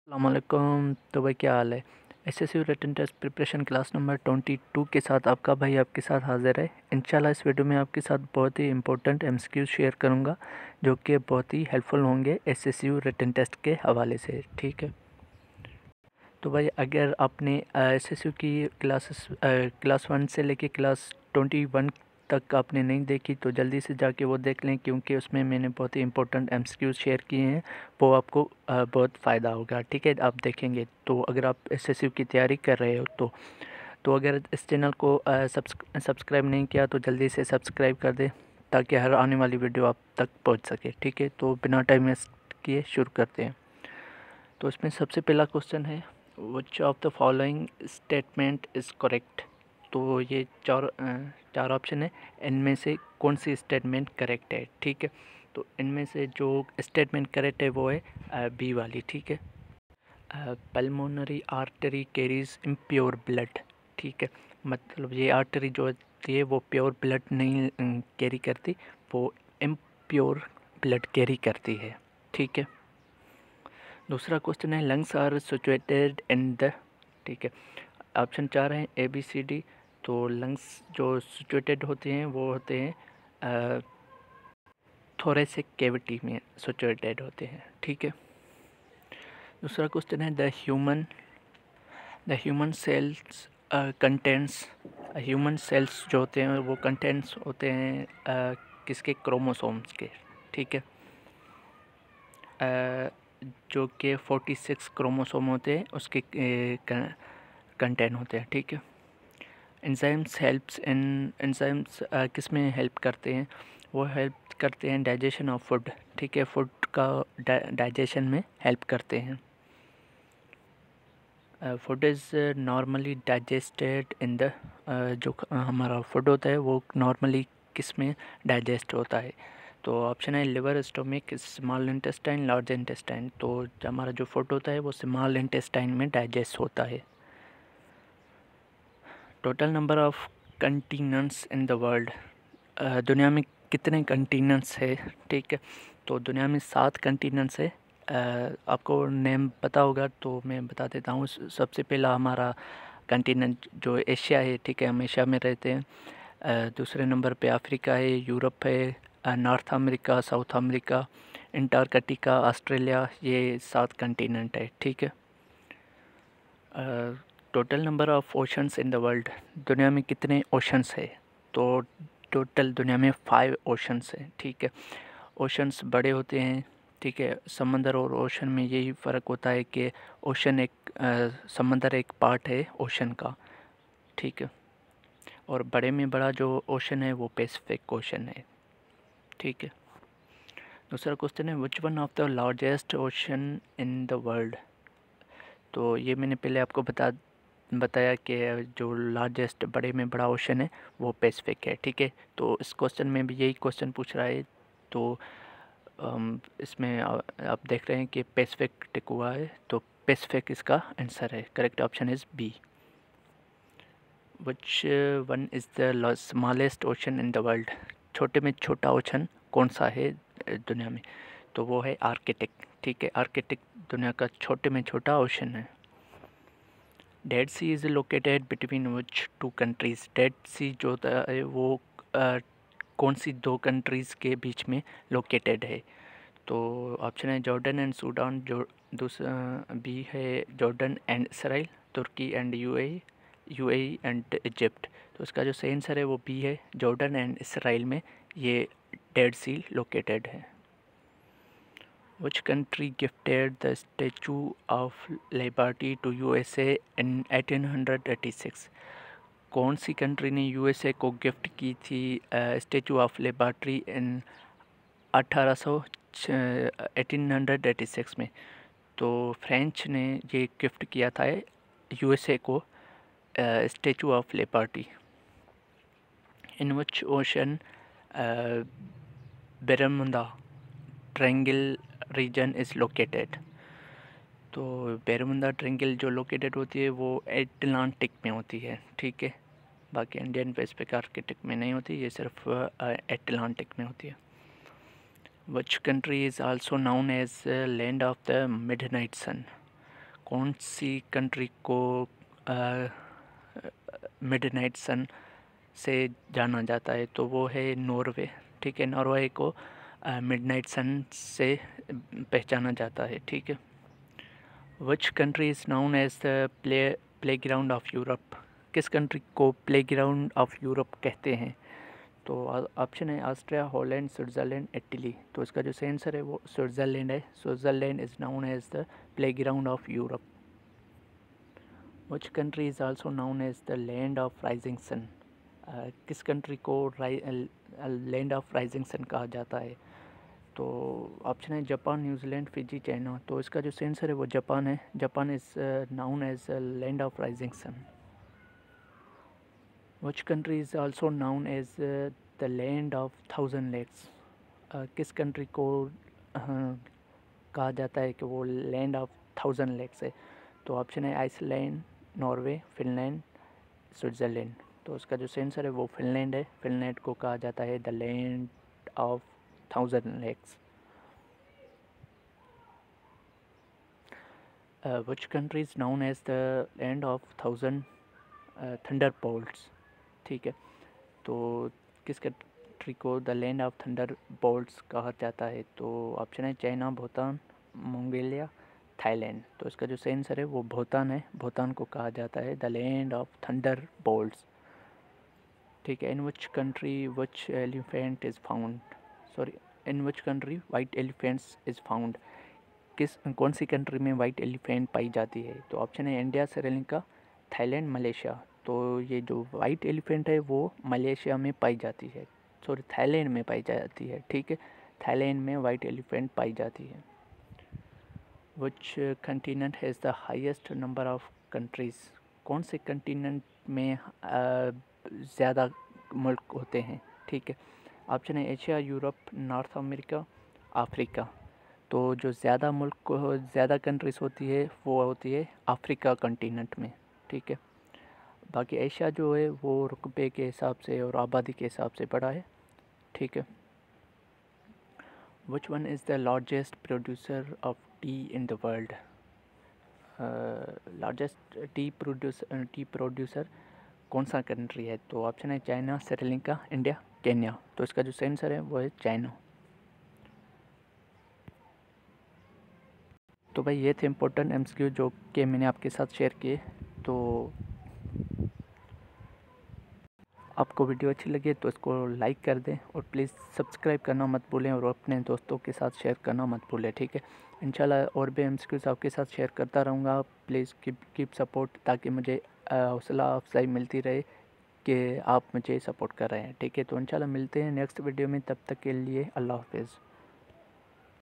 अस्सलामुअलैकुम। तो भाई क्या हाल है। SSC written test preparation class number 22 के साथ आपका भाई आपके साथ हाजिर है। इंशाल्लाह इस वीडियो में आपके साथ बहुत ही इंपॉर्टेंट एमसीक्यू शेयर करूंगा जो कि बहुत ही हेल्पफुल होंगे एसएससी रिटन टेस्ट के हवाले से। ठीक है, तो भाई अगर आपने एसएससी की क्लास 1 से लेके क्लास 21 तक आपने नहीं देखी तो जल्दी से जाके वो देख लें, क्योंकि उसमें मैंने बहुत ही इंपॉर्टेंट एमसीक्यूज शेयर किए हैं। वो आपको बहुत फ़ायदा होगा। ठीक है, आप देखेंगे तो अगर आप एसएससी की तैयारी कर रहे हो तो अगर इस चैनल को सब्सक्राइब नहीं किया तो जल्दी से सब्सक्राइब कर दें ताकि हर आने वाली वीडियो आप तक पहुंच सके। ठीक है, तो बिना टाइम वेस्ट किए शुरू करते हैं। तो इसमें सबसे पहला क्वेश्चन है, which of the following statement is correct. तो ये चार ऑप्शन है, इनमें से कौन सी स्टेटमेंट करेक्ट है। ठीक है, तो इनमें से जो स्टेटमेंट करेक्ट है वो है बी वाली। ठीक है, pulmonary artery carries impure blood. ठीक है, मतलब ये आर्टरी जो होती है वो प्योर ब्लड नहीं कैरी करती, वो इम्प्योर ब्लड कैरी करती है। ठीक है, दूसरा क्वेश्चन है, lungs are situated in the. ठीक है, ऑप्शन 4 हैं ए बी सी डी। तो लंग्स जो सिचुएटेड होते हैं वो होते हैं थोरेसिक कैविटी में सिचुएटेड होते हैं। ठीक है, दूसरा क्वेश्चन है, the human cells contents. Human cells जो होते हैं वो कंटेंट्स होते हैं किसके, क्रोमोसोम्स के। ठीक है, जो कि 46 क्रोमोसोम होते हैं उसके कंटेंट होते हैं। ठीक है, एंजाइम्स किस में हेल्प करते हैं, वो हेल्प करते हैं डाइजेशन ऑफ फूड। ठीक है, फूड का डाइजेशन में हेल्प करते हैं। Food is normally digested in the, जो हमारा फूड होता है वो नॉर्मली किस में डाइजेस्ट होता है। तो ऑप्शन है liver, stomach, small intestine, large intestine. तो हमारा जो फूड होता है वो स्मॉल इंटेस्टाइन में डाइजेस्ट होता है। Total number of continents in the world. दुनिया में कितने कंटिनेंट्स है। ठीक है, तो दुनिया में 7 कंटिनेंट्स है। आपको नेम पता होगा तो मैं बता देता हूँ। सबसे पहला हमारा कंटिनेंट जो एशिया है। ठीक है, हम एशिया में रहते हैं। दूसरे नंबर पे अफ्रीका है, यूरोप है, north America, south America, Antarctica, Australia. ये 7 कंटिनेंट है। ठीक है, total number of oceans in the world. दुनिया में कितने ओशंस है, तो टोटल दुनिया में 5 ओशंस है। ठीक है, ओशंस बड़े होते हैं। ठीक है, समंदर और ओशन में यही फ़र्क होता है कि ओशन एक समंदर एक पार्ट है ओशन का। ठीक है, और बड़े में बड़ा जो ओशन है वो पैसिफिक ओशन है। ठीक है, दूसरा क्वेश्चन है, which one of the largest ocean in the world. तो ये मैंने पहले आपको बताया कि जो लार्जेस्ट बड़े में बड़ा ओशन है वो पैसिफिक है। ठीक है, तो इस क्वेश्चन में भी यही क्वेश्चन पूछ रहा है। तो इसमें आप देख रहे हैं कि पैसिफिक टिक हुआ है, तो पैसिफिक इसका आंसर है। Correct option is B. Which one is the smallest ocean in the world. छोटे में छोटा ओशन कौन सा है दुनिया में, तो वो है आर्कटिक। ठीक है, आर्कटिक दुनिया का छोटे में छोटा ओशन है। Dead Sea is located between which 2 countries. Dead Sea जो होता है वो कौन सी 2 कंट्रीज़ के बीच में लोकेटेड है। तो ऑप्शन है जॉर्डन एंड सूडान, जो दूसरा बी है Jordan and Israel, Turkey and UAE and Egypt. तो इसका जो सही आंसर है वो बी है, जॉर्डन एंड इसराइल में ये डेड सी लोकेटेड है। Which country gifted the Statue of Liberty to USA in 1886? कौन सी कंट्री ने यूएसए को गिफ्ट की थी स्टैचू ऑफ लिबर्टी इन 1886 में। तो फ्रेंच ने ये गिफ्ट किया था यूएसए को Statue of Liberty. In which ocean Bermuda Triangle region is located. तो बेरमुदा ट्रायंगल जो लोकेटेड होती है वो एटलांटिक में होती है। ठीक है, बाकी इंडियन पैसिफिक आर्कटिक में नहीं होती, ये सिर्फ एटलांटिक में होती है। Which country is also known as land of the midnight sun. कौन सी कंट्री को मिडनाइट सन से जाना जाता है? तो वो है नॉर्वे। ठीक है, नॉर्वे को मिडनाइट सन से पहचाना जाता है। ठीक है। Which country is known as the playground of Europe? किस कंट्री को प्लेग्राउंड ऑफ यूरोप कहते हैं? तो ऑप्शन है ऑस्ट्रिया, हॉलैंड, स्विट्ज़रलैंड, इटली। तो इसका जो सही आंसर है वो स्विट्ज़रलैंड है। Switzerland is known as the playground of Europe. Which country is also known as the land of rising sun? किस कंट्री को लैंड ऑफ राइजिंग सन कहा जाता है? तो ऑप्शन है जापान, न्यूजीलैंड, फिजी, चाइना। तो इसका जो सही आंसर है वो जापान है। Japan is known as land of rising sun. Which country is also known as the land of thousand lakes? किस कंट्री को कहा जाता है कि वो लैंड ऑफ थाउजेंड लेक्स है? तो ऑप्शन है आइसलैंड, नॉर्वे, फिनलैंड, स्विट्ज़रलैंड। तो उसका जो सही आंसर है वो फिनलैंड है। फिनलैंड को कहा जाता है the land of thousand lakes. Which country is known as the land of thousand thunder bolts? ठीक है, तो किस कंट्री को the land of thunder bolts कहा जाता है? तो ऑप्शन है चाइना, भूटान, मंगोलिया, थाईलैंड। तो इसका जो सही आंसर है वो भूटान है। भूटान को कहा जाता है the land of thunder bolts. ठीक है। In which country which elephant is found? Sorry, in which country white elephants is found? कौन सी कंट्री में वाइट एलिफेंट पाई जाती है? तो ऑप्शन है इंडिया, श्रीलंका, थाईलैंड, मलेशिया। तो ये जो वाइट एलिफेंट है वो मलेशिया में पाई जाती है। सॉरी, थाईलैंड में पाई जाती है। ठीक है, थाईलैंड में वाइट एलिफेंट पाई जाती है। Which continent has the highest number of countries? कौन से कंटिनेंट में ज़्यादा मुल्क होते हैं? ठीक है, ऑप्शन है Asia, Europe, north America, Africa. तो जो ज़्यादा मुल्क ज़्यादा कंट्रीज़ होती है वो होती है अफ्रीका कंटिनेंट में। ठीक है, बाकी एशिया जो है वो रुकबे के हिसाब से और आबादी के हिसाब से बड़ा है। ठीक है। विच one is the largest producer of T in the world? Largest T producer कौन सा कंट्री है? तो ऑप्शन है चाइना, श्रीलंका, इंडिया, केन्या। तो इसका जो सही आंसर है वो है चाइना। तो भाई ये थे इम्पोर्टेंट एमसीक्यू जो कि मैंने आपके साथ शेयर किए। तो आपको वीडियो अच्छी लगे तो इसको लाइक कर दें और प्लीज़ सब्सक्राइब करना मत भूलें और अपने दोस्तों के साथ शेयर करना मत भूलें। ठीक है, इंशाल्लाह और भी एमसीक्यूज़ आपके साथ शेयर करता रहूँगा। प्लीज़ कीप सपोर्ट, ताकि मुझे हौसला अफजाई मिलती रहे कि आप मुझे सपोर्ट कर रहे हैं। ठीक है, तो इंशाल्लाह मिलते हैं नेक्स्ट वीडियो में। तब तक के लिए अल्लाह हाफिज़।